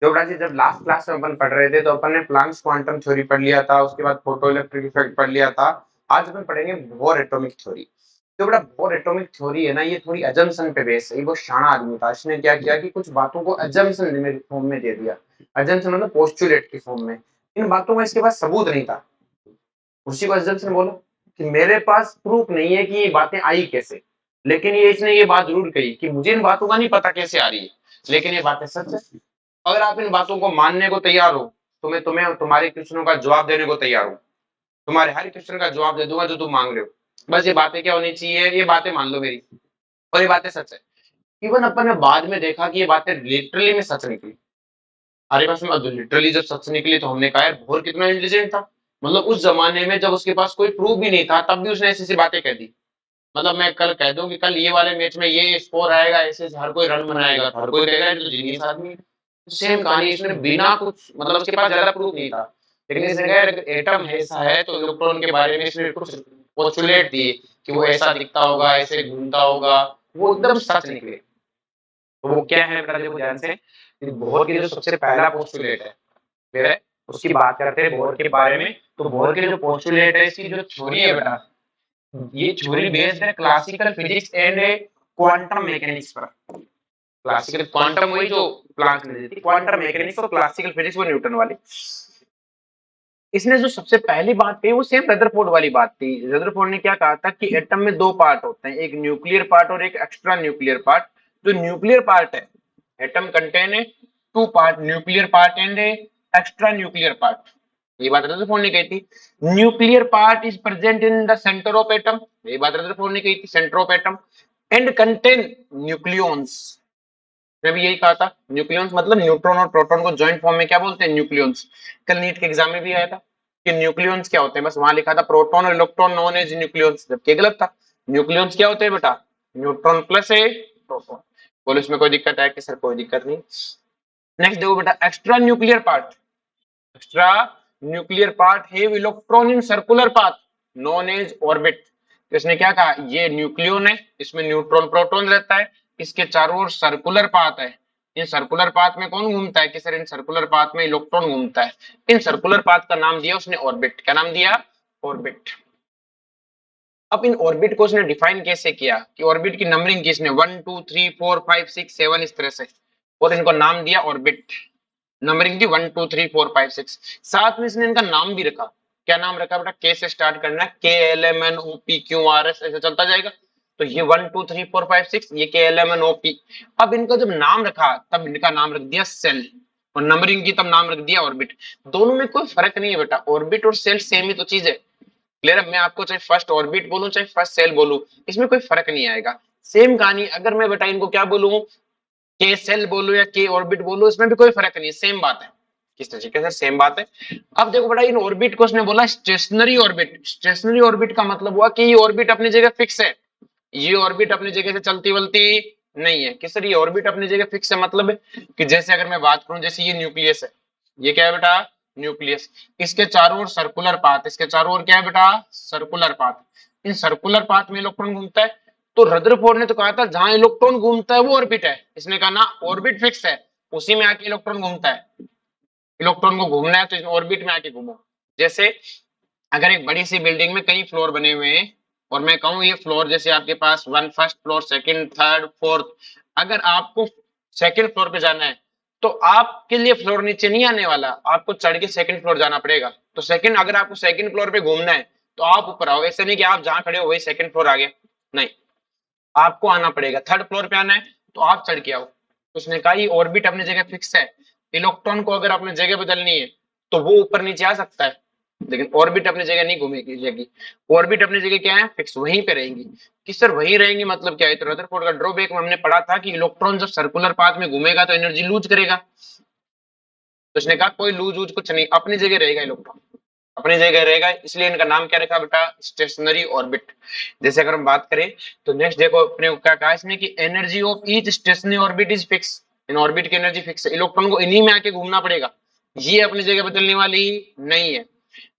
जोबड़ा जी, जब last class में अपन पढ़ रहे थे तो अपन ने प्लांक्स क्वांटम थ्योरी पढ़ लिया था, उसके बाद फोटो इलेक्ट्रिक इफेक्ट पढ़ लिया था। आज अपन पढ़ेंगे बोर एटॉमिक थ्योरी। जो बड़ा बोर एटॉमिक थ्योरी है ना, ये थोड़ी अजम्पशन पे बेस है। ये बहुत शाना आदमी था। इसने क्या किया कि कुछ बातों को अजम्पशन में फॉर्म में दे दिया। अजम्पशन मतलब पोस्टुलेट की फॉर्म में। इन बातों का इसके पास सबूत नहीं था। उसी को अजम्पशन बोलो कि मेरे पास प्रूफ नहीं है कि ये बातें आई कैसे, लेकिन ये इसने ये बात जरूर कही कि मुझे इन बातों का नहीं पता कैसे आ रही है, लेकिन ये बातें सच है। अगर आप इन बातों को मानने को तैयार हो तो मैं तुम्हें तुम्हारे क्वेश्चनों का जवाब देने को तैयार हूँ। तुम्हारे हर क्वेश्चन का जवाब दे दूंगा जो तुम मांग रहे हो। बस ये बातें क्या होनी चाहिए, ये बातें मान लो मेरी, और ये बातें सच है। इवन अपन ने बाद में देखा कि ये बातें लिटरली में सच निकली। हमारे पास में लिटरली जब सच निकली तो हमने कहा यार भोर कितना इंटेलिजेंट था। मतलब उस जमाने में जब उसके पास कोई प्रूफ भी नहीं था तब भी उसने ऐसी ऐसी बातें कह दी। मतलब मैं कल कह दूं कि कल ये वाले मैच में ये स्कोर आएगा, ऐसे हर कोई रन बनाएगा, हर कोई कहेगा ये तो जीनियस आदमी है। सेम कहानी इसने बिना कुछ मतलब उसके पास ज्यादा प्रूफ नहीं था, लेकिन इसने कहा अगर एटम ऐसा है तो इलेक्ट्रॉन के बारे में इसने कुछ पोस्टुलेट दिए कि वो ऐसा दिखता होगा, ऐसे घूमता होगा। वो एकदम सच निकले। तो वो क्या है बेटा, देखो ध्यान से। बोहर के जो सबसे पहला पोस्टुलेट है फिर है, उसकी बात करते हैं बोहर के बारे में। तो बोहर के जो पोस्टुलेट है, इसकी जो थ्योरी है बेटा, ये थ्योरी बेस्ड है classical physics and quantum mechanics पर। क्लासिकल क्वांटम वही जो प्लांक ने दी थी, क्वांटम मैकेनिक्स और क्लासिकल फिजिक्स वो न्यूटन वाली। इसने जो सबसे पहली बात कही वो सेम रदरफोर्ड वाली बात थी। रदरफोर्ड ने क्या कहा था कि एटम में दो पार्ट होते हैं, एक न्यूक्लियर पार्ट और एक एक्स्ट्रा न्यूक्लियर पार्ट। जो न्यूक्लियर पार्ट है, एटम कंटेन है two part, nuclear part and extra nuclear part. ये बात रदरफोर्ड ने कही थी। Nuclear part is present in the centre of atom. ये बात रदरफोर्ड ने कही थी, centre of atom and contain nucleons. मैं भी यही कहा था। न्यूक्लियॉन्स मतलब न्यूट्रॉन और प्रोटॉन को जॉइंट फॉर्म में क्या बोलते हैं, न्यूक्लियॉन्स। कल नीट के एग्जाम में भी आया था कि न्यूक्लियॉन्स क्या होते हैं, बस वहां लिखा था प्रोटॉन और इलेक्ट्रॉन नोन एज न्यूक्लियॉन्स, जबकि गलत था। न्यूक्लियॉन्स क्या होते हैं बेटा, न्यूट्रॉन प्लस ए प्रोटॉन। बोलो इसमें कोई दिक्कत है कि सर कोई दिक्कत नहीं। नेक्स्ट देखो बेटा, extra nuclear part. Extra nuclear part have electron in circular path known as orbit. तो इसने क्या कहा, ये न्यूक्लियन है, इसमें न्यूट्रॉन प्रोटॉन रहता है, इसके चारों ओर सर्कुलर पाथ है। इन सर्कुलर पाथ में कौन घूमता है कि सर इन सर्कुलर पाथ में इलेक्ट्रॉन घूमता है। इन सर्कुलर पाथ का नाम दिया उसने ऑर्बिट। क्या नाम दिया, ऑर्बिट। अब इन ऑर्बिट को उसने डिफाइन कैसे किया कि ऑर्बिट की नंबरिंग किसने 1 2 3 4 5 6 7 इस तरह से, और इनको नाम दिया ऑर्बिट। नंबरिंग थी 1 2 3 4 5 6। साथ में इसने इनका नाम भी रखा। क्या नाम रखा बेटा, के से स्टार्ट करना है, K L M N O P Q R S ऐसे चलता जाएगा। तो ये 1 2 3 4 5 6, ये K L M N O P. अब इनका जब नाम रखा तब इनका नाम रख दिया सेल, और नंबरिंग की तब नाम रख दिया ऑर्बिट। दोनों में कोई फर्क नहीं है बेटा, ऑर्बिट और सेल सेम ही तो चीज है। क्लियर है, मैं आपको चाहे फर्स्ट ऑर्बिट बोलूं चाहे फर्स्ट सेल बोलूं, इसमें कोई फर्क नहीं आएगा। सेम कहानी अगर मैं बेटा इनको क्या बोलूं, के सेल बोलो या के ऑर्बिट बोलो, इसमें भी कोई फर्क नहीं है, सेम बात है। किस तरीके से सेम बात है। अब देखो बेटा, इन ऑर्बिट को उसने बोला स्टेशनरी ऑर्बिट। स्टेशनरी ऑर्बिट का मतलब हुआ कि ये ऑर्बिट अपनी जगह फिक्स है, ये ऑर्बिट अपनी जगह से चलती वलती नहीं है। किस तरह ये ऑर्बिट अपनी जगह फिक्स है, मतलब है कि जैसे अगर मैं बात करूं, जैसे ये न्यूक्लियस है, ये क्या है बेटा, न्यूक्लियस। इसके चारों ओर सर्कुलर पाथ, इसके चारों ओर क्या है बेटा, सर्कुलर पाथ। इन सर्कुलर पाथ में इलेक्ट्रॉन घूमता है। तो रदरफोर्ड ने तो कहा था जहां इलेक्ट्रॉन घूमता है वो ऑर्बिट है। इसने कहा ना, ऑर्बिट फिक्स है, उसी में आके इलेक्ट्रॉन घूमता है। इलेक्ट्रॉन को घूमना है तो ऑर्बिट में आके घूमो। जैसे अगर एक बड़ी सी बिल्डिंग में कई फ्लोर बने हुए हैं, और मैं कहूँ ये फ्लोर जैसे आपके पास one first floor, second, third, fourth. अगर आपको सेकंड फ्लोर पे जाना है तो आपके लिए फ्लोर नीचे नहीं आने वाला, आपको चढ़ के सेकंड फ्लोर जाना पड़ेगा। तो सेकंड, अगर आपको सेकंड फ्लोर पे घूमना है तो आप ऊपर आओ। ऐसे नहीं कि आप जहां खड़े हो वही सेकंड फ्लोर आ गया, नहीं, आपको आना पड़ेगा। थर्ड फ्लोर पे आना है तो आप चढ़ के आओ। उसने कहा ये ऑर्बिट अपनी जगह फिक्स है। इलेक्ट्रॉन को अगर अपनी जगह बदलनी है तो वो ऊपर नीचे आ सकता है, लेकिन ऑर्बिट अपनी जगह नहीं घूमेगी जाएगी। ऑर्बिट अपनी जगह क्या है, फिक्स, वहीं पे रहेंगी। कि सर वहीं रहेंगी मतलब क्या है, तो रदरफोर्ड का ड्रॉबैक में हमने पढ़ा था कि इलेक्ट्रॉन जब सर्कुलर पाथ में घूमेगा तो एनर्जी लूज करेगा। तो उसने कहा कोई लूज वूज कुछ नहीं, अपनी जगह रहेगा इलेक्ट्रॉन, अपनी जगह रहेगा। इसलिए इनका नाम क्या रखा बेटा, स्टेशनरी ऑर्बिट। जैसे अगर हम बात करें तो नेक्स्ट देखो अपने को क्या कहा इसने कि energy of each stationery orbit is fix. In orbit की एनर्जी फिक्स है, इलेक्ट्रॉन को इन्हीं में आके घूमना पड़ेगा, ये अपनी जगह बदलने वाली नहीं है।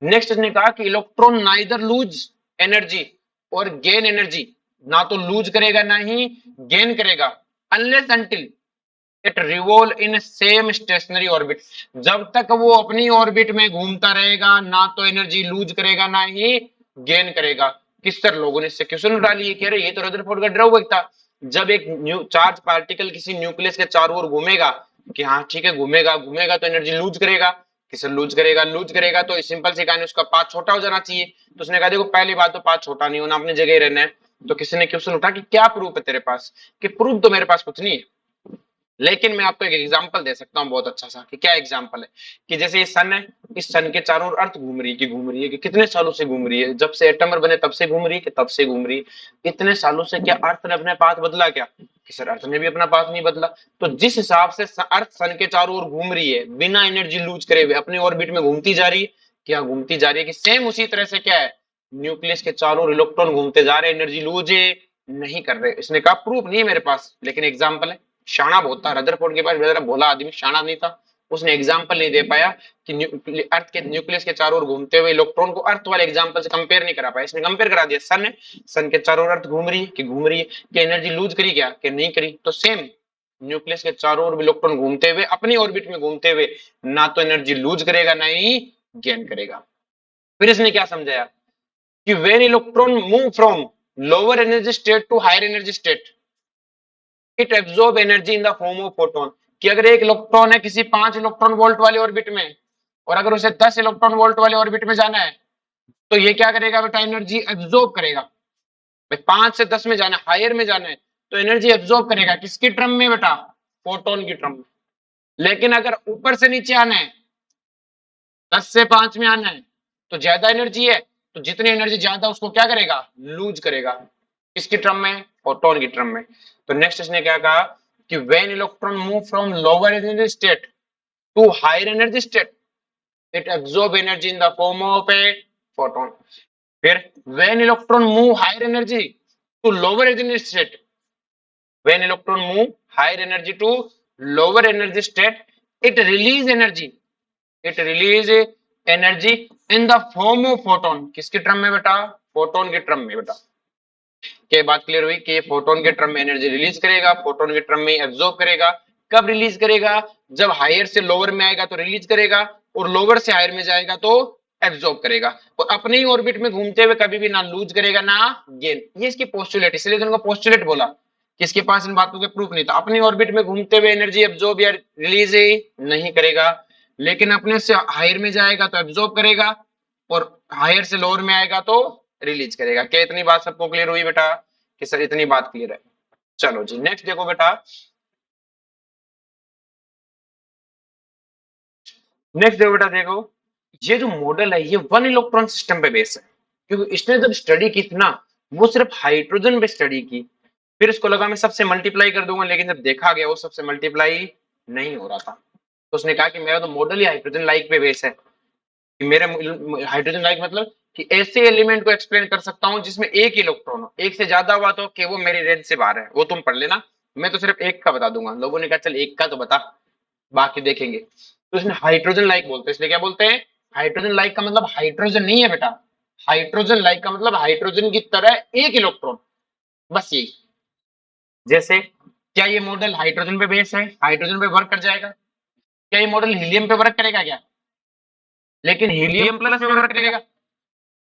नेक्स्ट इसने कहा कि इलेक्ट्रॉन नाइदर लूज एनर्जी और गेन एनर्जी, ना तो लूज करेगा ना ही गेन करेगा, unless until it revolve in same stationery orbit. जब तक वो अपनी ऑर्बिट में घूमता रहेगा, ना तो एनर्जी लूज करेगा ना ही गेन करेगा। किस सर लोगों ने इससे क्वेश्चन उठा लिए, कह रहे ये तो रदरफोर्ड का ड्रॉबैक था। जब एक चार्ज पार्टिकल किसी न्यूक्लियस के चारों ओर घूमेगा, कि हाँ ठीक है घूमेगा घूमेगा तो एनर्जी लूज करेगा, किसे लूज करेगा, लूज करेगा तो सिंपल सी कहानी उसका पाथ छोटा हो जाना चाहिए। तो उसने कहा देखो पहली बात तो पाथ छोटा नहीं होना, अपनी जगह ही रहना है। तो किसी ने क्वेश्चन उठा कि क्या प्रूफ है तेरे पास, कि प्रूफ तो मेरे पास कुछ नहीं है, लेकिन मैं आपको एक एग्जांपल दे सकता हूँ बहुत अच्छा सा। कि क्या एग्जांपल है, कि जैसे ये सन है, इस सन के चारों ओर अर्थ घूम रही है, कि घूम रही है, कि कितने सालों से घूम रही है, जब से एटम बने तब से घूम रही है, कि तब से घूम रही है, इतने सालों से। क्या अर्थ ने अपने पाथ बदला क्या, कि सर अर्थ ने भी अपना पाथ नहीं बदला। तो जिस हिसाब से अर्थ सन के चारों ओर घूम रही है बिना एनर्जी लूज करे हुए, अपनी ऑर्बिट में घूमती जा रही है, क्या घूमती जा रही है, कि सेम उसी तरह से क्या है, न्यूक्लियस के चारों ओर इलेक्ट्रॉन घूमते जा रहे हैं, एनर्जी लूज नहीं कर रहे। इसने कहा प्रूफ नहीं है मेरे पास, लेकिन एग्जाम्पल है। शाना बहुत था रदरफोर्ड के पास, बेचारा भोला आदमी शाना नहीं था, उसने एग्जाम्पल नहीं दे पाया कि अर्थ के न्यूक्लियस के चारों ओर घूमते हुए इलेक्ट्रॉन को अर्थ वाले एग्जाम्पल से कंपेयर नहीं करा पाया। इसने कंपेयर करा दिया सन है, सन के चारों ओर अर्थ घूम रही है, कि घूम रही है, कि एनर्जी लूज करी क्या, कि नहीं करी। तो सेम न्यूक्लियस के चारों ओर इलेक्ट्रॉन घूमते हुए अपनी ऑर्बिट में घूमते हुए ना तो एनर्जी लूज करेगा ना ही गेन करेगा। फिर इसने क्या समझाया कि when electron move from lower energy state to higher energy state, it absorb energy in the form of photon. कि अगर एक इलेक्ट्रॉन है किसी 5 इलेक्ट्रॉन वोल्ट वाले ऑर्बिट में, और अगर उसे 10 इलेक्ट्रॉन वोल्ट वाले ऑर्बिट में जाना है, तो ये क्या करेगा बेटा, एनर्जी एब्जॉर्ब करेगा। भाई 5 से 10 में जाना है, हायर में जाना है, तो एनर्जी एब्जॉर्ब करेगा किसकी टर्म में बेटा, फोटोन की टर्म में। लेकिन अगर ऊपर से नीचे आना है, 10 से 5 में आना है, तो ज्यादा एनर्जी है, तो जितनी एनर्जी ज्यादा उसको क्या करेगा, लूज करेगा। किसकी टर्म में, फोटोन की टर्म में। तो नेक्स्ट इसने क्या कहा कि when electron move from lower energy state to higher energy state, it absorb energy in the form of a photon. फिर when electron move higher energy to lower energy state, when electron move higher energy to lower energy state, it release energy, it release energy in the form of photon. किसकी term में बेटा, photon की term में बेटा। के बात clear हुई कि फोटोन के टर्म में एनर्जी रिलीज करेगा, फोटोन के टर्म में एब्जॉर्ब करेगा। कब रिलीज करेगा, जब हायर से लोअर में आएगा तो रिलीज करेगा, और लोअर से हायर में जाएगा तो एब्जॉर्ब करेगा। और अपने ही ऑर्बिट में घूमते हुए कभी भी ना लूज करेगा ना गेन। ये इसकी पोस्टुलेट, इसलिए तो इनको पोस्टुलेट बोला, कि इसके पास इन बातों के प्रूफ नहीं था। अपनी ऑर्बिट में घूमते हुए एनर्जी एब्जॉर्ब या रिलीज नहीं करेगा, लेकिन अपने से हायर में जाएगा तो एब्जॉर्ब करेगा, और हायर से लोअर में आएगा तो रिलीज करेगा। क्या इतनी बात सबको क्लियर हुई बेटा, कि सर इतनी बात क्लियर है। चलो जी नेक्स्ट देखो बेटा, नेक्स्ट देखो बेटा, देखो ये जो मॉडल है ये वन इलेक्ट्रॉन सिस्टम पे बेस है। क्योंकि इसने जब स्टडी की थी ना, वो सिर्फ हाइड्रोजन पे स्टडी की। फिर इसको लगा मैं सबसे मल्टीप्लाई कर दूंगा, लेकिन जब देखा गया वो सबसे मल्टीप्लाई नहीं हो रहा था। तो उसने कहा कि मेरा तो मॉडल ही हाइड्रोजन लाइक पे बेस है। कि मेरे हाइड्रोजन लाइक मतलब कि ऐसे एलिमेंट को एक्सप्लेन कर सकता हूं जिसमें एक इलेक्ट्रॉन हो, एक से ज्यादा हुआ तो कि वो मेरी रेंज से बाहर है, वो तुम पढ़ लेना, मैं तो सिर्फ एक का बता दूंगा। लोगों ने कहा चल एक का तो बता, बाकी देखेंगे। तो इसने हाइड्रोजन लाइक बोलते हैं, इसलिए क्या बोलते हैं, हाइड्रोजन लाइक का मतलब हाइड्रोजन नहीं है बेटा, हाइड्रोजन लाइक का मतलब हाइड्रोजन की तरह एक इलेक्ट्रॉन, बस यही। जैसे क्या ये मॉडल हाइड्रोजन पे बेस है, हाइड्रोजन पे वर्क कर जाएगा। क्या ये मॉडल हीलियम पे वर्क करेगा क्या, लेकिन हीलियम प्लस पे वर्क करेगा।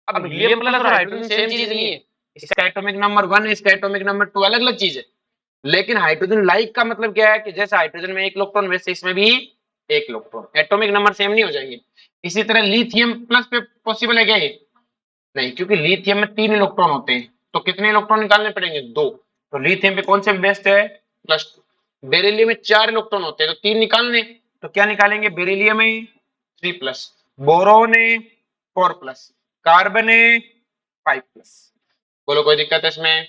अब हीलियम प्लस और हाइड्रोजन सेम चीज नहीं है, इसका एटॉमिक नंबर 1 है, इसका एटॉमिक नंबर 2, अलग अलग चीज है। लेकिन हाइड्रोजन लाइक का मतलब क्या है, कि जैसे हाइड्रोजन में एक इलेक्ट्रॉन वैसे इसमें भी एक इलेक्ट्रॉन, एटॉमिक नंबर सेम नहीं हो जाएंगे। इसी तरह लिथियम प्लस पे पॉसिबल है क्या ये, नहीं, क्योंकि लिथियम में 3 इलेक्ट्रॉन होते हैं, तो कितने इलेक्ट्रॉन निकालने पड़ेंगे, 2। तो लिथियम पे कौन से बेस्ट है, +2। बेरिलियम में 4 इलेक्ट्रॉन होते हैं, तो 3 निकालने, तो क्या निकालेंगे, बेरिलियम में 3+, बोरोन है 4+, कार्बन है 5+। बोलो कोई दिक्कत है इसमें,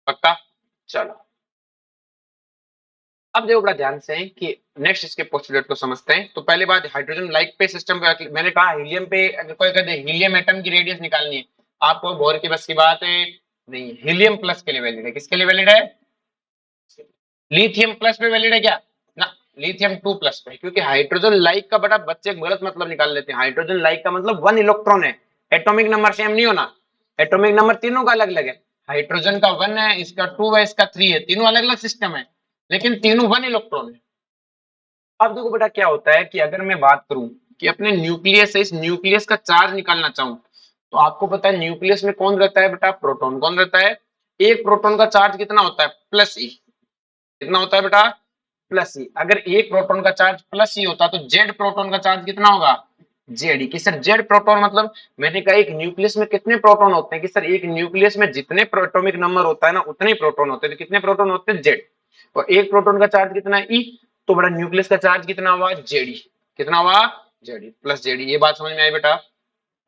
पक्का। चलो अब देखो बड़ा ध्यान से कि नेक्स्ट इसके पोस्टुलेट को समझते हैं। तो पहले बात हाइड्रोजन लाइक पे सिस्टम पे, मैंने कहा हीलियम पे अगर कोई कहते हीलियम एटम की रेडियस निकालनी है, आपको बोर की बस की बात है नहीं। हीलियम प्लस के लिए वैलिड है, किसके लिए वैलिड है, लिथियम प्लस पे वैलिड है क्या ना, लिथियम 2+ पे। क्योंकि हाइड्रोजन लाइक का बड़ा बच्चे गलत मतलब निकाल लेते हैं। हाइड्रोजन लाइक का मतलब 1 इलेक्ट्रॉन है, एटॉमिक नंबर सेम नहीं होना, एटॉमिक नंबर तीनों का अलग अलग है। हाइड्रोजन का 1 है, इसका 2 है, इसका 3 है, तीनों अलग अलग सिस्टम है। लेकिन तीनों 1 इलेक्ट्रॉन है। अब देखो बेटा क्या होता है कि अगर मैं बात करूं कि अपने न्यूक्लियस से इस न्यूक्लियस का चार्ज निकालना चाहूं, तो आपको पता है न्यूक्लियस में कौन रहता है बेटा, प्रोटॉन। कौन रहता है? एक प्रोटॉन का चार्ज कितना होता है? प्लस ई। कितना होता है बेटा? प्लस ई। अगर एक प्रोटॉन का चार्ज प्लस ई होता तो जेड प्रोटॉन का चार्ज कितना होगा? जेड ई। कि सर जेड प्रोटॉन मतलब, मैंने कहा एक न्यूक्लियस में कितने प्रोटॉन होते हैं, कि सर एक न्यूक्लियस में जितने एटॉमिक नंबर होता है ना उतने ही प्रोटॉन होते हैं। तो कितने प्रोटॉन होते हैं? जेड। और एक प्रोटॉन का चार्ज कितना है? ई। तो बड़ा न्यूक्लियस का चार्ज कितना हुआ? जेडी। कितना हुआ? JD plus JD. ये बात समझ में आई बेटा?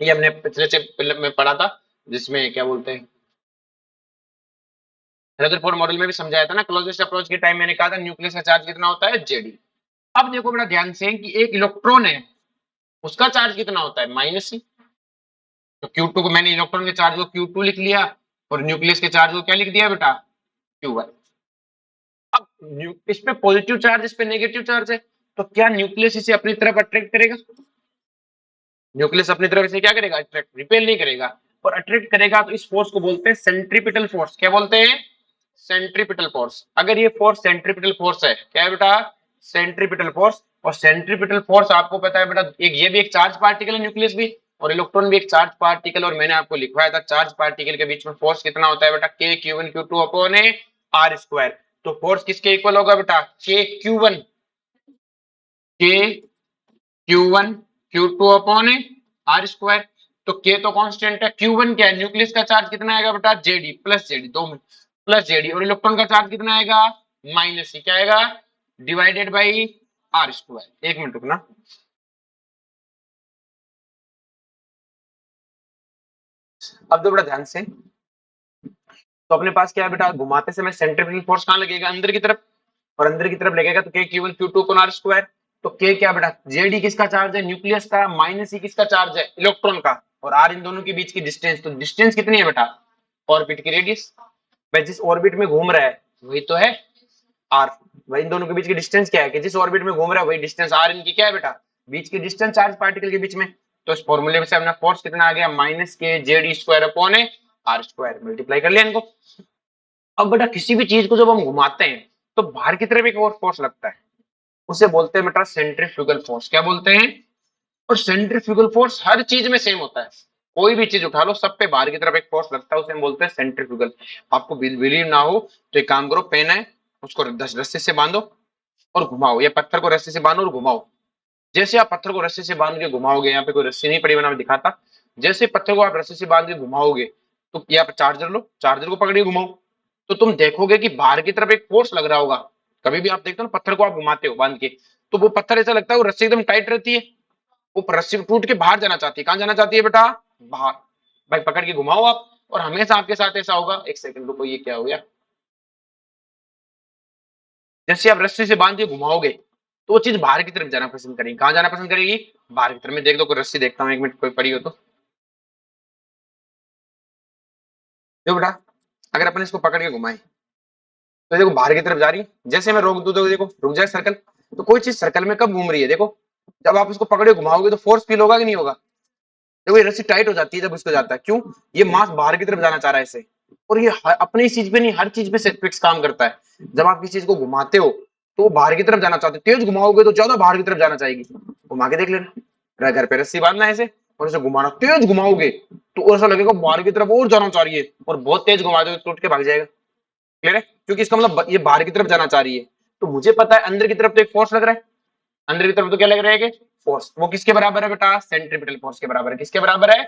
ये हमने पिछले चैप्टर में पढ़ा था, जिसमें क्या बोलते हैं, रदरफोर्ड मॉडल में भी समझाया था ना, क्लोजेस्ट अप्रोच के टाइम मैंने कहा था न्यूक्लियस का चार्ज कितना होता है? जेडी। अब देखो बड़ा ध्यान से कि एक इलेक्ट्रॉन है, उसका चार्ज कितना होता है? माइनस सी। तो Q2 को मैंने इलेक्ट्रॉन के चार्ज को Q2 लिख लिया, और न्यूक्लियस के चार्ज को क्या लिख दिया बेटा? Q1। अब इस पे पॉजिटिव चार्ज, इस पे नेगेटिव चार्ज है, तो क्या न्यूक्लियस इसे अपनी तरफ अट्रैक्ट करेगा? न्यूक्लियस अपनी तरफ इसे क्या करेगा? अट्रैक्ट। रिपेल नहीं करेगा। और अट्रैक्ट करेगा तो इस फोर्स को बोलते हैं सेंट्रीपिटल फोर्स। क्या बोलते हैं? Centripetal force. अगर ये फोर्स सेंट्रीपिटल फोर्स है, क्या है बेटा? Centripetal force. और सेंट्रीपिटल फोर्स आपको पता है बेटा, एक ये भी एक चार्ज पार्टिकल है, न्यूक्लियस भी, और इलेक्ट्रॉन भी एक चार्ज पार्टिकल। और मैंने आपको लिखवाया था चार्ज पार्टिकल के बीच में फोर्स कितना होता है बेटा? के Q1 Q2 upon A R square. तो फोर्स किसके इक्वल होगा बेटा? के Q1, के Q1 Q2 upon A R square. तो के तो कांस्टेंट है, Q1 क्या है? न्यूक्लियस का चार्ज कितना आएगा बेटा? जेडी प्लस जेडी, दो में प्लस जेडी। और इलेक्ट्रॉन का चार्ज कितना आएगा? Minus C. क्या आएगा? Divided by R square. एक मिनट रुकना। अब दो बड़ा ध्यान से, तो अपने पास क्या है बेटा, घुमाते समय सेंट्रीफ्यूगल फोर्स कहां लगेगा? अंदर की तरफ। और अंदर की तरफ लगेगा तो के Q1 Q2 upon R square. तो के क्या बेटा? जेडी किसका चार्ज है? न्यूक्लियस का। माइनस सी किसका चार्ज है? इलेक्ट्रॉन का। और आर इन दोनों के बीच की डिस्टेंस, तो डिस्टेंस कितनी है बेटा? ऑर्बिट की रेडियस। भाई जिस ऑर्बिट में घूम रहा है वही तो है आर। भाई इन दोनों के बीच की डिस्टेंस क्या है? कि जिस ऑर्बिट में घूम रहा है वही डिस्टेंस आर इनकी क्या है बेटा? बीच की डिस्टेंस चार्ज पार्टिकल के बीच में। तो इस फॉर्मूले से अपना फोर्स कितना आ गया? माइनस के JD square upon A R square. Multiply कर लिया इनको। अब बेटा किसी भी चीज को जब हम घुमाते हैं तो बाहर की तरफ एक और फोर्स लगता है, उसे बोलते हैं बेटा सेंट्रीफ्यूगल फोर्स। क्या बोलते हैं? और सेंट्रीफ्यूगल फोर्स हर चीज में सेम होता है। कोई भी चीज उठा लो, सब पे बाहर की तरफ एक फोर्स लगता है, उसे हम बोलते हैं सेंट्रीफ्यूगल। आपको बिलीव ना हो तो एक काम करो, पेन है उसको 10 रस्सी से बांधो और घुमाओ, या पत्थर को रस्सी से बांधो और घुमाओ। जैसे आप पत्थर को रस्सी से बांध के घुमाओगे, यहाँ पे कोई रस्सी नहीं पड़ी, मैं दिखाता। जैसे पत्थर को आप रस्सी से बांध के घुमाओगे, तो यहाँ पे चार्जर लो, चार्जर को पकड़िए घुमाओ, तो तुम देखोगे कि बाहर की तरफ एक फोर्स लग रहा होगा। कभी भी आप देखते हो ना, पत्थर को आप घुमाते हो बांध के, तो वो पत्थर ऐसा लगता है वो रस्सी एकदम टाइट रहती है, वो रस्सी टूट के बाहर जाना चाहती है। कहां जाना चाहती है बेटा? बाहर। भाई पकड़ के घुमाओ आप, और हमेशा आपके साथ ऐसा होगा। एक सेकंड रुको, ये क्या हो गया? जैसे आप रस्सी से बांध के घुमाओगे तो वो चीज बाहर की तरफ जाना पसंद करेगी। कहां जाना पसंद करेगी? बाहर की तरफ। में देख दो, कोई रस्सी देखता हूँ, एक मिनट, कोई पड़ी हो तो। देखो बेटा, अगर अपन इसको पकड़ के घुमाए तो देखो बाहर की तरफ जा रही है। जैसे मैं रोक दूं तो देखो रुक जाए सर्कल। तो कोई चीज सर्कल में कब घूम रही है? देखो जब आप इसको पकड़े घुमाओगे तो फोर्स फील होगा कि नहीं होगा? देखो ये रस्सी टाइट हो जाती है जब उसको जाता है। क्यों? ये मास बाहर की तरफ जाना चाह रहा है इसे। और ये अपनी इस चीज पे नहीं, हर चीज पे फिक्स काम करता है। जब आप किसी चीज को घुमाते हो तो वो बाहर की तरफ जाना चाहते हो, तेज घुमाओगे तो ज्यादा बाहर की तरफ जाना चाहेगी। घुमा के देख लेना, घर पे रस्सी बांधना है ऐसे, और इसे घुमाना, तेज घुमाओगे तो ऐसा लगेगा बाहर की तरफ और जाना चाह रही है, और बहुत तेज घुमा दो टूट के भाग जाएगा। क्लियर है? क्योंकि इसका मतलब ये बाहर की तरफ जाना चाह रही है। तो मुझे पता है अंदर की तरफ तो एक फोर्स लग रहा है। अंदर की तरफ तो क्या लग रहा है? फोर्स। वो किसके बराबर है बेटा? सेंट्रीपिटल फोर्स के बराबर है। किसके बराबर है?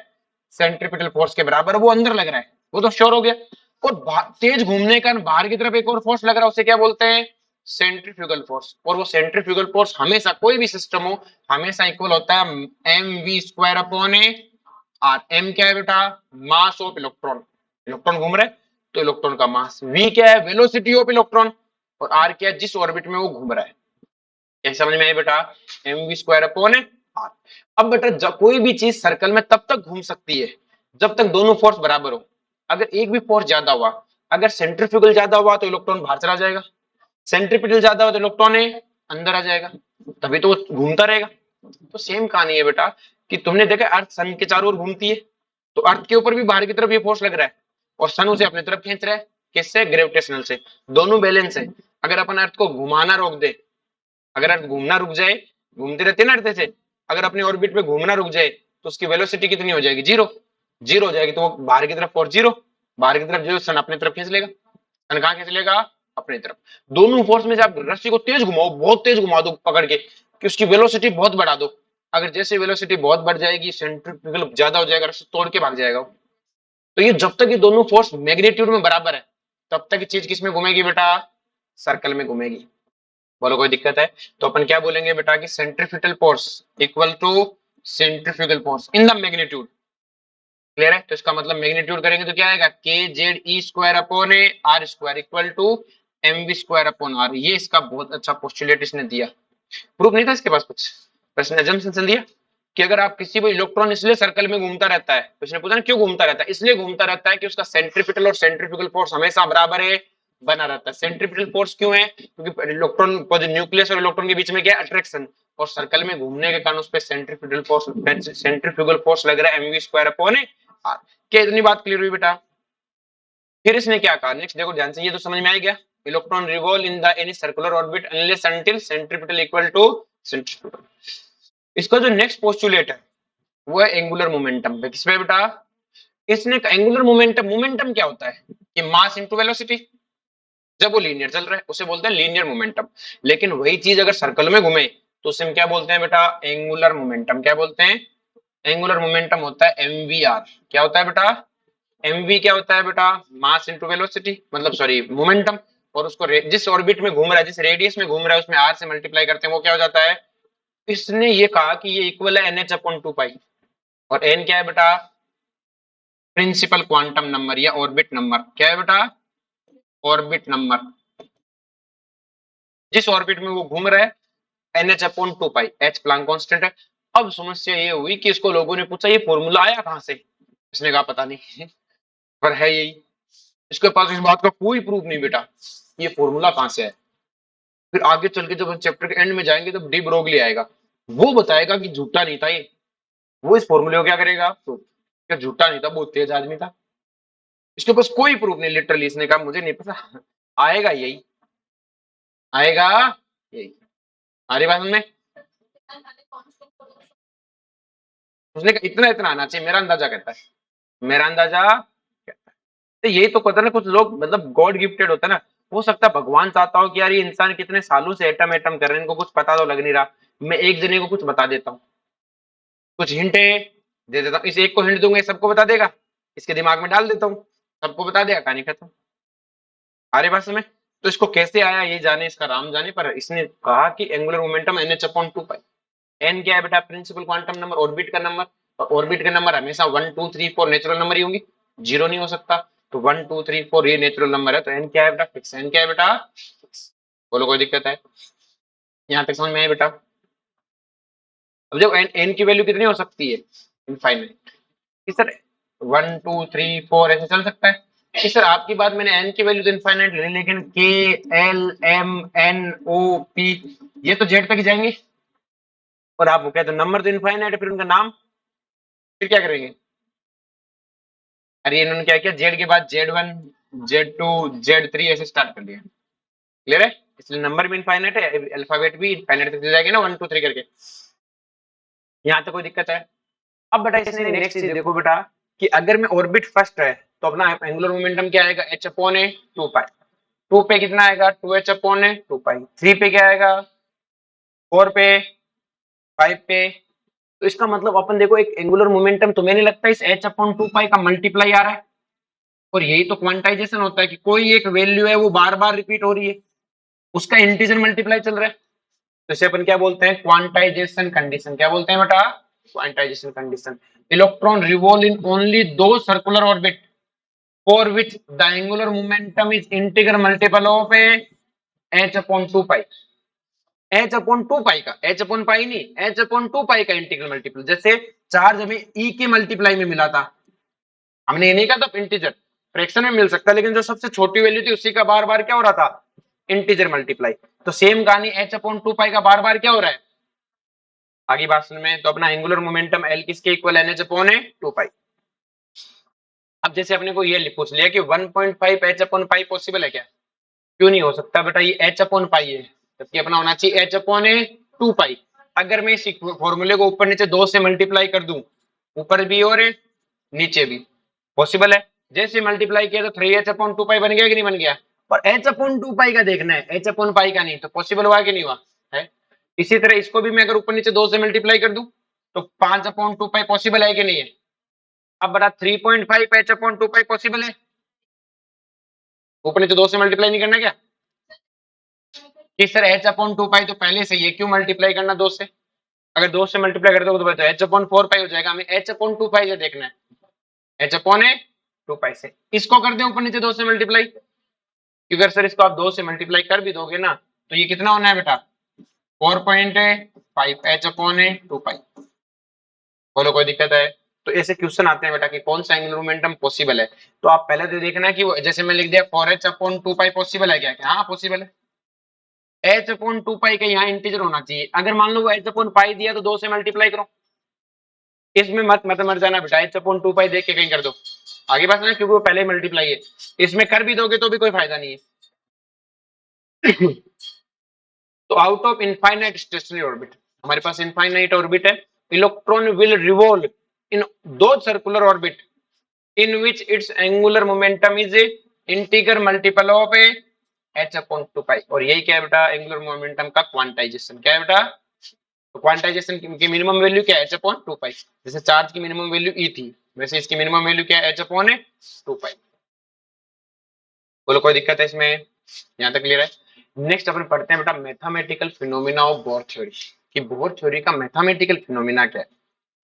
सेंट्रीपिटल फोर्स के बराबर। वो अंदर लग रहा है, वो तो श्योर हो गया। और तेज घूमने का बाहर की तरफ एक और फोर्स लग रहा है, उसे क्या बोलते हैं? Centrifugal force. और वो सेंट्रीफ्यूगल फोर्स हमेशा, कोई भी सिस्टम हो, हमेशा इक्वल होता है M V square upon A R. M क्या है बेटा? Mass of electron. इलेक्ट्रॉन घूम रहे तो इलेक्ट्रॉन का मास। वी क्या है? Velocity of electron. और आर क्या है? जिस ऑर्बिट में वो घूम रहा है। क्या समझ में आई बेटा? M V square upon R. अब बेटा जब कोई भी चीज सर्कल में तब तक घूम सकती है जब तक दोनों फोर्स बराबर हो। अगर एक भी फोर्स ज्यादा हुआ, अगर सेंट्रीफ्यूगल ज्यादा हुआ तो इलेक्ट्रॉन बाहर चला जाएगा, सेंट्रीपिटल ज्यादा हुआ तो इलेक्ट्रॉन अंदर आ जाएगा, तभी तो वो घूमता रहेगा। तो सेम कहानी है बेटा, कि तुमने देखा अर्थ सन के चारों ओर घूमती है, तो अर्थ के ऊपर भी बाहर की तरफ ये फोर्स लग रहा है, और सन उसे अपनी तरफ खींच रहा है। किससे? ग्रेविटेशनल से। दोनों बैलेंस है। अगर अपन अर्थ को घुमाना रोक दे, अगर अर्थ घूमना रुक जाए, घूमती रहती है ना अर्थ से, अगर अपनी ऑर्बिट में घूमना रुक जाए तो उसकी वेलोसिटी कितनी हो जाएगी, जीरो। जीरो हो जाएगी तो वो बाहर की तरफ और जीरो, बाहर की तरफ जीरो, सन अपनी तरफ खींच लेगा। सन कहाँ खींच लेगा, अपनी तरफ। दोनों फोर्स में से आप रस्सी को तेज घुमाओ, बहुत तेज घुमा दो पकड़ के, कि उसकी वेलोसिटी बहुत बढ़ा दो। अगर जैसे वेलोसिटी बहुत बढ़ जाएगी, सेंट्रीफ्यूगल ज्यादा हो जाएगा, रस्सी तोड़ के भाग जाएगा वो। तो ये जब तक ये दोनों फोर्स मैग्नीट्यूड में बराबर है, तब तक ये चीज किस में घूमेगी बेटा, सर्कल में घूमेगी। बोलो कोई दिक्कत है? तो अपन क्या बोलेंगे बेटा कि centrifugal force equal to centrifugal force in the magnitude. Clear है? तो इसका मतलब मैग्नीट्यूड करेंगे तो क्या आएगा, K Z E square upon A R square equal to M V square upon R. ये इसका बहुत अच्छा पोस्टुलेट इसने दिया। प्रूफ नहीं था इसके पास कुछ, बस ने assumption दिया कि अगर आप किसी को इलेक्ट्रॉन इसलिए सर्कल में घूमता रहता है, तो इसने पूछा ना क्यों घूमता रहता है, इसलिए घूमता रहता है कि उसका सेंट्रीपिटल और सेंट्रीफ्यूगल फोर्स हमेशा बराबर है, बना रहता है। सेंट्रीपिटल फोर्स क्यों है, क्योंकि इलेक्ट्रॉन को न्यूक्लियस और इलेक्ट्रॉन के बीच में क्या है, अट्रैक्शन, और सर्कल में घूमने के कारण उस पर सेंट्रीफ्यूगल फोर्स लग रहा है एमवी स्क्वायर अपॉन आर। क्या इतनी बात क्लियर हुई बेटा? फिर इसने क्या कहा नेक्स्ट, देखो ध्यान से, ये तो समझ में आ गया, electron revolve in the any circular orbit unless until centripetal equal to centrifugal. इसका जो नेक्स्ट पोस्टुलेट है वो है एंगुलर मोमेंटम पे। किस पे बेटा? इसने एंगुलर मोमेंटम, मोमेंटम क्या होता है कि मास इनटू वेलोसिटी, जब वो लीनियर चल रहा है उसे बोलते हैं लीनियर मोमेंटम। लेकिन वही चीज अगर सर्कल में घूमे तो उसे हम क्या बोलते हैं बेटा, एंगुलर मोमेंटम। क्या बोलते हैं? एंगुलर मोमेंटम होता है एमवीआर। क्या होता है बेटा? एमवी क्या होता है बेटा, मास इनटू वेलोसिटी, मतलब सॉरी मोमेंटम। और उसको जिस ऑर्बिट में घूम रहा है, जिस रेडियस में घूम रहा है, उसमें आर से मल्टीप्लाई करते हैं, वो क्या हो जाता है। इसने ये कहा कि ये इक्वल है एनएच अपॉन टू पाई। और एन क्या है बेटा, प्रिंसिपल क्वांटम नंबर या ऑर्बिट नंबर। क्या है बेटा, ऑर्बिट नंबर। जिस ऑर्बिट में वो घूम रहा है, एनएच अपॉन टू पाई, एच प्लांक कांस्टेंट है। अब समस्या ये हुई कि इसको लोगों ने पूछा ये फॉर्मूला आया कहां से, इसने कहा पता नहीं, पर है यही। इसके पास इस बात का कोई प्रूफ नहीं बेटा, ये फॉर्मूला कहां से है। फिर आगे चल के जब चैप्टर के एंड में जाएंगे तो डी ब्रोगली आएगा, वो बताएगा कि झूठा नहीं था ये। वो इस फॉर्मूले को क्या करेगा, प्रूफ, क्या झूठा नहीं था, बहुत तेज आदमी था। इसके पास कोई प्रूफ नहीं, लिटरली इसने कहा मुझे नहीं पता, आएगा यही, आएगा यही। हमारी बात में उसने कहा इतना इतना आना चाहिए, मेरा अंदाजा कहता है, मेरा अंदाजा कहता है। तो यही तो कहता है ना, कुछ लोग मतलब गॉड गिफ्टेड होता है ना। हो सकता है भगवान चाहता हो कि यार ये इंसान कितने सालों से एटम एटम कर रहे हैं, इनको कुछ पता तो लग नहीं रहा, मैं एक जने को कुछ बता देता हूँ, कुछ हिंट दे देता हूँ, इस एक को हिंट दूंगा सबको बता देगा, इसके दिमाग में डाल देता हूँ, सबको बता देगा, कहानी खत्म। अरे बात में तो इसको कैसे आया ये जाने, इसका राम जाने, पर इसने कहा कि angular momentum n h upon two pi. N क्या है बेटा, प्रिंसिपल क्वांटम नंबर, ऑर्बिट का नंबर। और ऑर्बिट के नंबर हमेशा 1 2 3 4 नेचुरल नंबर ही होंगे, जीरो नहीं हो सकता। तो 1 2 3 4 ये नेचुरल नंबर है, तो एन क्या है बेटा, फिक्स। एन क्या है बेटा, बोलो कोई दिक्कत है? यहाँ तक समझ में आया बेटा? अब जब एन की वैल्यू कितनी हो सकती है, इनफाइनाइट। कि सर 1 2 3 4 ऐसे चल सकता है कि सर आपकी बात, मैंने एन की वैल्यू तो इनफाइनाइट ले ली, लेकिन K L M N O P ये तो जेड तक ही जाएंगे, और आप वो कहते हैं नंबर तो इनफाइनाइट है, फिर उनका नाम फिर क्या करेंगे? अरे इन्होंने क्या किया, जेड के बाद Z1 Z2 Z3 ऐसे स्टार्ट कर दिया। क्लियर है? इसलिए नंबर भी इनफाइनाइट है, अल्फाबेट भी इनफाइनाइट तक जाएगा ना, 1 2 3 करके। यहाँ तक कोई दिक्कत है? अब बेटा इसने नेक्स्ट चीज देखो बेटा, कि अगर मैं ऑर्बिट फर्स्ट है तो अपना एंगुलर मोमेंटम क्या आएगा, h upon A two pi. Two पे कितना आएगा, 2h upon A two pi. Three पे क्या आएगा, 4 पे, 5 पे। तो इसका मतलब अपन देखो एक एंगुलर मोमेंटम, तुम्हें नहीं लगता इस h अपॉन टू पाई का मल्टीप्लाई आ रहा है? और यही तो क्वांटाइजेशन होता है कि कोई एक वैल्यू है वो बार बार रिपीट हो रही है, उसका इंटीजर मल्टीप्लाई चल रहा है। तो इसे अपन क्या बोलते हैं, क्वांटाइजेशन कंडीशन। क्या बोलते हैं बेटा, quantisation condition. Electron revolve in only दो circular orbit for which the angular momentum is integral multiple of h upon two pi. h upon two pi का, h अपॉन पाई नहीं, h अपॉन टू पाई का integral multiple. जैसे charge हमें e के multiply में मिला था, हमने ये नहीं कहा था इंटीजर, फ्रैक्शन में मिल सकता है, लेकिन जो सबसे छोटी वैल्यू थी उसी का बार बार क्या हो रहा था, इंटीजर मल्टीप्लाई। तो सेम कहानी h अपॉन टू पाई का बार बार क्या हो रहा है, आगे बात सुन में। तो अपना एंगुलर मोमेंटम L किसके इक्वल, एन एच अपॉन है टू पाई। अब जैसे अपने को ये पूछ लिया कि 1.5 h अपॉन पाई पॉसिबल है क्या, क्यों नहीं हो सकता बेटा, ये h अपॉन पाई है, जबकि अपना होना चाहिए h अपॉन 2 पाई। अगर मैं इस फॉर्मूले को ऊपर नीचे 2 से मल्टीप्लाई कर दूं, ऊपर भी और नीचे भी, पॉसिबल है। जैसे मल्टीप्लाई किया तो 3h अपॉन 2 पाई बन गया कि नहीं बन गया। और h अपॉन 2 पाई का देखना है, h अपॉन पाई का नहीं, तो पॉसिबल हुआ कि नहीं हुआ है। इसी तरह इसको भी मैं अगर ऊपर नीचे 2 से मल्टीप्लाई कर दूं तो 5 अपॉन 2 पाई पॉसिबल है कि नहीं है। अब बड़ा 3.5 h अपॉन 2 पाई पॉसिबल है, ऊपर नीचे 2 से मल्टीप्लाई नहीं करना क्या। कि सर h अपॉन 2 पाई तो पहले से ही है, क्यों मल्टीप्लाई करना 2 से। अगर 2 से मल्टीप्लाई करते हो तो h अपॉन 4 पाई हो जाएगा, हमें h अपॉन 2 पाई से देखना है, h अपॉन 2 पाई से। इसको कर दें ऊपर नीचे 2 से मल्टीप्लाई, क्योंकि सर इसको आप 2 से मल्टीप्लाई कर भी दोगे ना तो ये कितना होना है बेटा 4.5 h अपॉन 2 पाई। बोलो कोई दिक्कत है। तो ऐसे क्वेश्चन आते हैं बेटा कि कौन सा एंगुलर मोमेंटम पॉसिबल है, तो आप पहले तो देखना कि जैसे मैं लिख दिया 4h अपॉन 2 पाई पॉसिबल है क्या, हाँ पॉसिबल है। h अपॉन 2 पाई का यहाँ इंटीजर होना चाहिए, अगर मान लो वो h अपॉन पाई दिया तो 2 से मल्टीप्लाई करो, इसमें मत मर जाना बेटा, h अपॉन 2 पाई देख के कहीं कर दो आगे बात ना, क्योंकि वो पहले मल्टीप्लाई है, इसमें कर भी दोगे तो भी कोई फायदा नहीं है। तो out of infinite stationery orbit, हमारे पास इनफाइनाइट ऑर्बिट है, इलेक्ट्रॉन विल रिवॉल्व इन दो circular orbit in which its angular momentum is a integer multiple of a h upon 2 pi। और यही क्या है बेटा एंगुलर मोमेंटम का क्वांटाइजेशन, क्या है बेटा, तो क्वांटाइजेशन की मिनिमम वैल्यू क्या है h अपॉन 2 पाई। जैसे चार्ज की मिनिमम वैल्यू e थी, वैसे इसकी मिनिमम वैल्यू क्या है h अपॉन 2 पाई। बोलो कोई दिक्कत है इसमें, यहाँ तक क्लियर है। नेक्स्ट अपन पढ़ते हैं बेटा mathematical phenomena of bore theory, कि बोर थ्योरी का मैथमेटिकल फिनोमिना क्या है,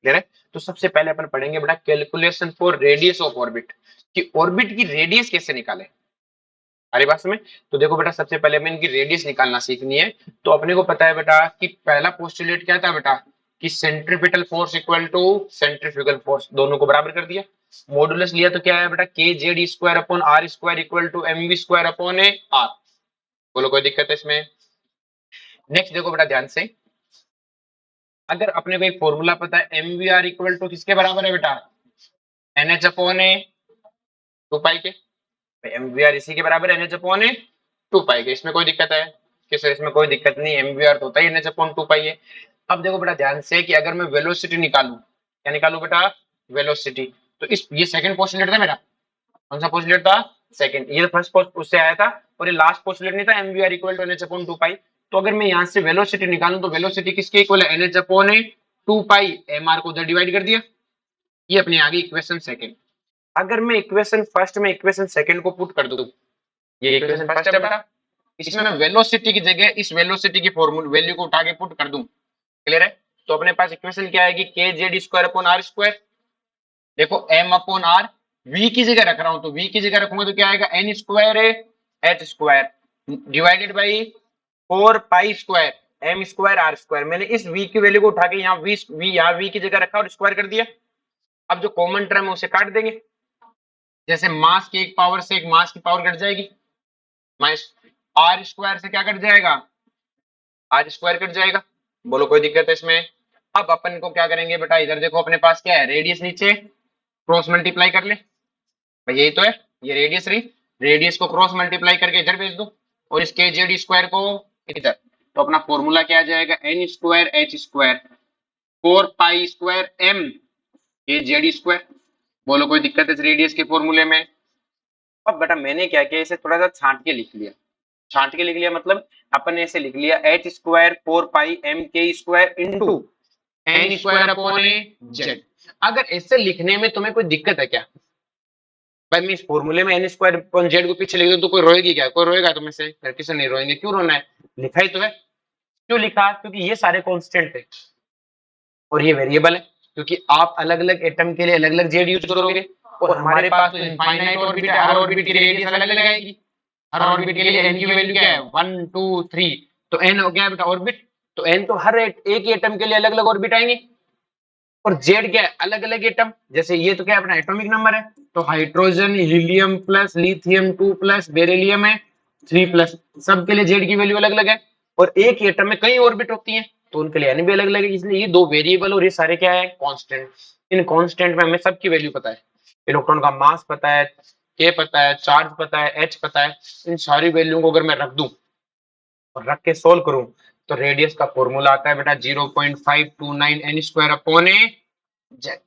क्लियर है। तो सबसे पहले अपन पढ़ेंगे बेटा calculation for radius of orbit, कि ऑर्बिट की रेडियस कैसे निकाले। अरे बात में, तो देखो बेटा सबसे पहले हमें इनकी रेडियस निकालना सीखनी है। तो अपने को पता है बेटा कि पहला पोस्टुलेट क्या था बेटा, कि centripetal force equal to centrifugal force, दोनों को बराबर कर दिया। मॉडुलस लिया तो क्या है बेटा K Z square upon R square equal to M V square upon R. बोलो कोई दिक्कत है इसमें। नेक्स्ट देखो बेटा ध्यान से, अगर अपने को एक फॉर्मूला पता है M V R equal to किसके बराबर है बेटा, एन एच अपॉन 2 पाई के, एम वी आर इसी के बराबर एन एच अपॉन 2 पाई के। इसमें कोई दिक्कत है कि सर इसमें कोई दिक्कत नहीं, एम वी आर तो होता ही एन एच अपॉन 2 पाई है। अब देखो बेटा ध्यान से कि अगर मैं वेलोसिटी निकालू, क्या निकालू बेटा, वेलोसिटी, तो इस ये सेकंड पोस्टुलेट था मेरा, कौन सा पोस्टुलेट था, सेकंड, ये फर्स्ट पोस्ट उससे आया था, और ये लास्ट पोस्टुलेट नहीं था M V R equal to N H upon 2 pi. तो अगर मैं यहाँ से वेलोसिटी निकालूं तो वेलोसिटी किसके इक्वल है, एन एच अपॉन 2 पाई, एम आर को उधर डिवाइड कर दिया, ये अपनी आ गई इक्वेशन सेकंड। अगर मैं इक्वेशन फर्स्ट में इक्वेशन सेकंड को पुट कर दूं, ये इक्वेशन फर्स्ट है बेटा, इसमें मैं वेलोसिटी की जगह इस वेलोसिटी की फॉर्मूला वैल्यू को उठा के पुट कर दूं, क्लियर है। तो अपने पास इक्वेशन क्या आएगी, K Z square upon R square, देखो एम अपॉन आर, वी की जगह रख रहा हूं तो वी की जगह रखूंगा तो क्या आएगा, N square H square divided by 4 pi square M square R square. मैंने इस वी की वैल्यू को उठा के यहाँ वी यहाँ वी की जगह रखा और स्क्वायर कर दिया। अब जो कॉमन टर्म है उसे काट देंगे, जैसे मास की एक पावर से एक मास की पावर कट जाएगी, माइनस आर स्क्वायर से क्या कट जाएगा, आर स्क्वायर कट जाएगा। बोलो कोई दिक्कत है इसमें। अब अपन को क्या करेंगे बेटा, इधर देखो अपने पास क्या है, रेडियस नीचे क्रॉस मल्टीप्लाई कर ले, भाई यही तो है, ये रेडियस रही, रेडियस को क्रॉस मल्टीप्लाई करके इधर भेज दो और इस के जेड स्क्वायर को इधर, तो अपना फॉर्मूला क्या आ जाएगा, N square H square 4 pi square M K Z square. बोलो कोई दिक्कत है इस रेडियस के फॉर्मूले में। अब बेटा मैंने क्या किया, इसे थोड़ा सा छांट के लिख लिया, छांट के लिख लिया मतलब अपन ने ऐसे लिख लिया H square 4 pi M K square into N square upon Z. अगर ऐसे लिखने में तुम्हें कोई दिक्कत है क्या, भाई मैं इस फॉर्मूले में एन स्क्वायर अपॉन जेड को पीछे लिख दूं तो कोई रोएगी क्या, कोई रोएगा तुम्हें से, किसी नहीं रोएंगे, क्यों रोना है, लिखा ही तो है। क्यों लिखा, क्योंकि ये सारे कॉन्स्टेंट है और ये वेरिएबल है, क्योंकि आप अलग अलग एटम के लिए अलग अलग जेड यूज करोगे और हमारे पास तो इनफाइनाइट ऑर्बिट है, हर ऑर्बिट की रेडियस अलग अलग आएगी, हर ऑर्बिट के लिए एन की वैल्यू क्या है 1 2 3, तो एन हो गया बेटा ऑर्बिट, तो एन तो हर एक ही एटम के लिए अलग अलग ऑर्बिट आएंगे। और जेड क्या है, अलग अलग एटम, जैसे ये तो क्या है अपना एटॉमिक नंबर है, तो hydrogen helium plus lithium 2 plus beryllium है 3 प्लस, सबके लिए जेड की वैल्यू अलग अलग है। और एक एटम में कई ऑर्बिट होती हैं तो उनके लिए एन भी अलग अलग है, इसलिए ये दो वेरिएबल और ये सारे क्या है कांस्टेंट। इन कांस्टेंट में हमें सबकी वैल्यू पता है, इलेक्ट्रॉन का मास पता है, के पता है, चार्ज पता है, एच पता है, इन सारी वैल्यू को अगर मैं रख दूं और रख के सोल्व करूं तो रेडियस का फॉर्मूला आता है बेटा 0.529 एन स्क्वायर अपॉन ए जेड।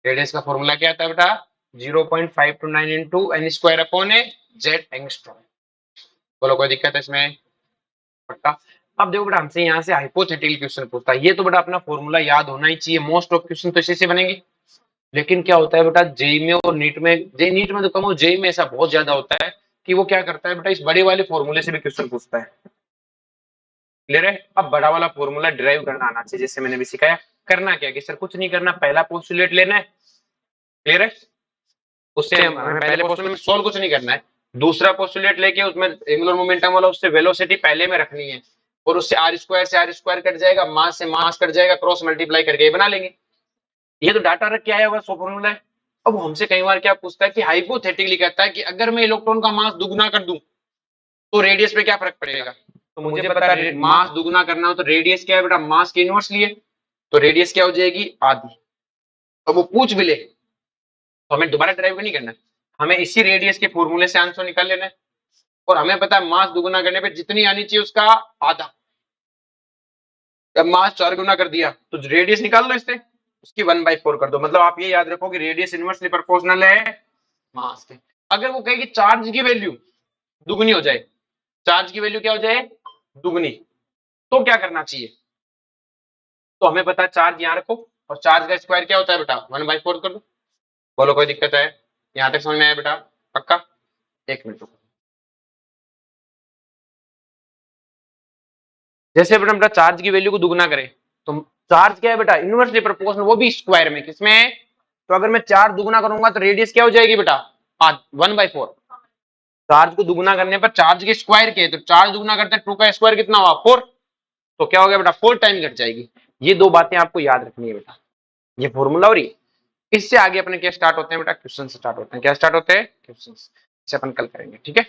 रेडियस का फॉर्मूला क्या आता है बेटा 0.529 इंटू एन स्क्वायर अपॉन ए जेड एंगस्ट्रॉम। बोलो कोई दिक्कत है इसमें? पक्का। अब देखो बेटा हमसे यहाँ से हाइपोथेटिकल क्वेश्चन पूछता है, ये तो बेटा अपना फॉर्मूला याद होना ही चाहिए, मोस्ट ऑफ क्वेश्चन तो इसी से बनेंगे। लेकिन क्या होता है बेटा जेई में और नीट में, जे नीट में तो कम हो, जेई में ऐसा बहुत ज्यादा होता है कि वो क्या करता है बेटा इस बड़े वाले फॉर्मूले से भी क्वेश्चन पूछता है। क्लियर है? अब बड़ा वाला फॉर्मूला डिराइव करना आना चाहिए, जैसे मैंने भी सिखाया। करना क्या कि सर कुछ नहीं करना, पहला पोस्टुलेट लेना है। क्लियर है? उससे हमें पहले पोस्टुलेट में सोल्व कुछ नहीं करना है, दूसरा पोस्टुलेट लेके उसमें एंगुलर मोमेंटम वाला उससे वेलोसिटी पहले में रखनी है, और उससे आर स्क्वायर से आर स्क्वायर कट जाएगा, मास से मास कट जाएगा, क्रॉस मल्टीप्लाई करके बना लेंगे। ये तो डाटा रख के आया हुआ फॉर्मूला है। अब हमसे कई बार क्या पूछता है कि हाइपोथेटिकली कहता है कि अगर मैं इलेक्ट्रॉन का मास दुगना कर दूं तो रेडियस पे क्या फर्क पड़ेगा। तो मुझे पता है मास दुगना करना हो तो रेडियस क्या है बेटा, मास के इनवर्स लिए, तो रेडियस क्या हो जाएगी आधी। तो वो पूछ भी ले तो हमें दोबारा ड्राइव नहीं करना है, हमें इसी रेडियस के फॉर्मूले से आंसर निकाल लेना है। और हमें पता है मास दुगुना करने पे जितनी आनी चाहिए उसका आधा। जब मास 4 गुना कर दिया तो रेडियस निकाल लो इससे, उसकी 1/4 कर दो। मतलब आप ये याद रखो कि रेडियस इनवर्सली प्रोपोर्शनल है मास के। अगर वो कहे कि चार्ज की वैल्यू दुगनी हो जाए, चार्ज की वैल्यू क्या हो जाए दुगनी, तो क्या करना चाहिए। तो हमें पता है चार्ज यहाँ रखो और चार्ज का स्क्वायर क्या होता है बेटा 1/4 कर दो। बोलो कोई दिक्कत है? यहाँ तक समझ में आया बेटा? पक्का? एक मिनट रुको। जैसे बेटा चार्ज की वैल्यू को दुगना करें तो चार्ज क्या है बेटा इनवर्सली प्रोपोर्शनल, वो भी स्क्वायर में। किसमें? तो अगर मैं चार्ज दुगना करूंगा तो रेडियस क्या हो जाएगी बेटा 1/4। चार्ज को दुगना करने पर चार्ज के स्क्वायर के, तो चार्ज दुगना करते हैं 2 का स्क्वायर कितना हुआ 4, तो क्या हो गया बेटा 4 टाइम घट जाएगी। ये दो बातें आपको याद रखनी है बेटा, ये फॉर्मूला। और इससे आगे अपने क्या स्टार्ट होते हैं बेटा, क्वेश्चन स्टार्ट होते हैं। क्या स्टार्ट होते हैं? क्वेश्चन। इसे अपन कल करेंगे, ठीक है।